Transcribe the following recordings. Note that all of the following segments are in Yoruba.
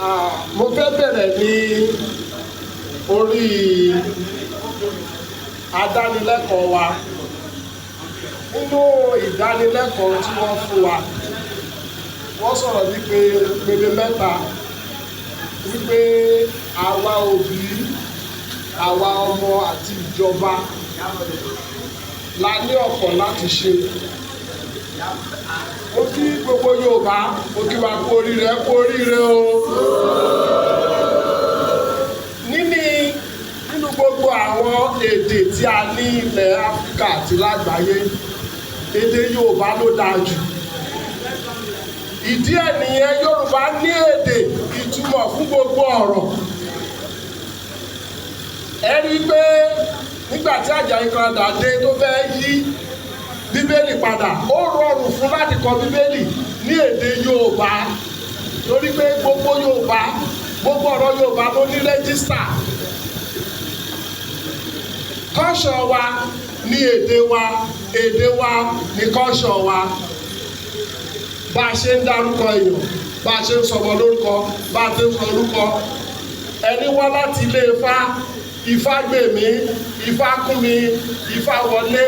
Mo fẹ́ bẹ̀rẹ̀ ní orí adánilẹ́kọ̀ọ́ wa. Nínú ìdánilẹ́kọ̀ọ́ tí wọ́n fún wa, wọ́n sọ̀rọ̀ wípé ìpele mẹ́ta, wípé àwa òbí, àwa ọmọ àti ìjọba la ní ọ̀pọ̀ láti ṣe. Mo kí gbogbo Yorùbá, mo kí wa kú oríire o. Nínú gbogbo àwọn èdè tí a ní ilẹ̀ Áfíríkà àti lágbàáyé, èdè Yorùbá ló dáa jù. Ìdí ẹ̀ nìyẹn, Yorùbá ní èdè ìtumọ̀ fún gbogbo ọ̀rọ̀. Ẹ rí i pé nígbà tí Àjàyí Crowther dé tó fẹ́ yí Bíbélì padà, ó rọrùn fún láti kọ Bíbélì ní èdè Yorùbá torí pé gbogbo ọ̀rọ̀ Yorùbá ló ní rẹ́gísítà. Kọ́ṣọ̀ wa ní èdè wa ní kọ́ṣọ̀ wa. Bá a ṣe ń dárúkọ èèyàn, bá a ṣe ń sọmọ lórúkọ, bá a ṣe ń sọ orúkọ. Ẹni wá láti ilé Ifá, Ifá gbèmí, Ifá kún mi, Ifá wọlé.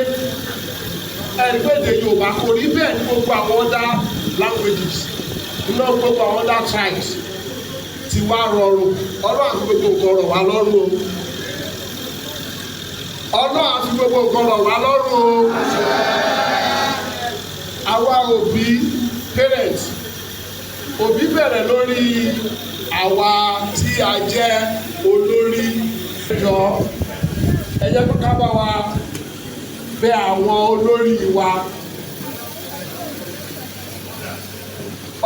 Ẹni pé èdè Yorùbá kò rí bẹ́ẹ̀ ní gbogbo àwọn other languages, nínú gbogbo àwọn other tribes ti wá rọrùn. Ọlọ́run àti gbogbo nǹkan rọ̀ wá lọ́rùn o. Ọlọ́run àti gbogbo nǹkan rọ̀ wá lọ́rùn o. Àwa òbí, parents, òbí bẹ̀rẹ̀ lórí àwa tí a jẹ́ olórí jọ. Ẹ jẹ́ kó ká bá wa bẹ àwọn olórí wa.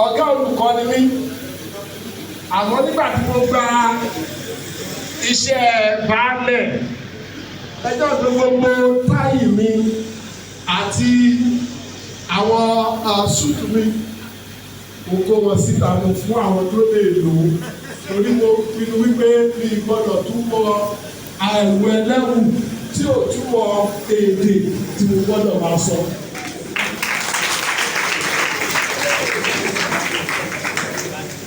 Ọ̀gá olùkọ́ ni mí, àmọ́ nígbà tí mo gba iṣẹ́ baálẹ̀, ẹjọ́ tó gbogbo táyì mi àti àwọn súùtù mi, mo kó wọn síta, mo fún àwọn tó lè lò ó torí mo pinnu wípé mi gbọ́dọ̀ túbọ̀ àìwọ ẹlẹ́wù tí ò túbọ̀ èdè tí mo gbọ́dọ̀ máa sọ.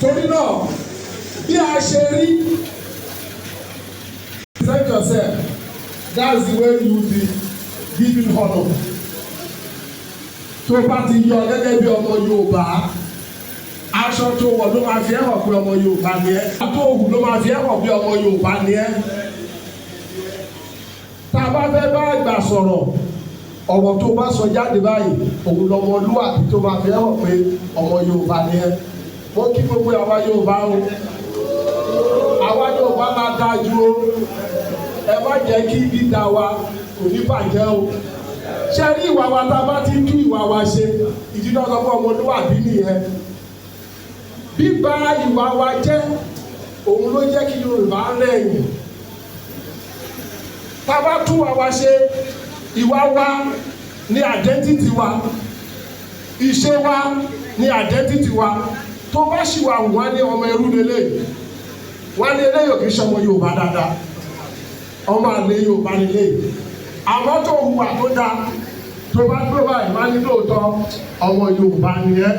Torí náà, bí a ṣe rí, present yourself, that's the way you be giving honor. Tó bá ti yọ gẹ́gẹ́ bí ọmọ Yorùbá, aṣọ tó wọ̀ ló máa fi hàn pé ọmọ Yorùbá ni ẹ́. Tó wù ló máa fi hàn pé ọmọ Yorùbá ni ẹ́. Tá a bá fẹ́ bá àgbà sọ̀rọ̀, ọ̀rọ̀ tó bá sọ jáde báyìí, òun lọmọlúwàbí tó máa fi hàn pé ọmọ Yorùbá ni ẹ́. Mo kí gbogbo àwa Yorùbá o. Àwa Yorùbá máa dáa ju o. Ẹ má jẹ́ kí dídá wa kò ní bàjẹ́ o. Ṣé rí ìwà wa tá a bá ti tú ìwà wa ṣe, ìdí náà sọ fún ọmọlúwàbí nìyẹn. Bíba ìwà wa jẹ́, òun ló jẹ́ kí Yorùbá rẹ̀yìn. Tá a bá tú ìwà wa ṣe, ìwà wa ní identity wa, ìṣe wa ní identity wa. Tó bá ṣì wà wá ní ọmọ ẹrú lélẹ̀, wá ní eléyìí kì í ṣe ọmọ Yorùbá dáadáa, ọmọ àlè Yorùbá lélẹ̀. Àmọ́ tó hùwà tó dáa, tó bá gbé báyìí, wá ní lóòótọ́ ọmọ Yorùbá ni ẹ́.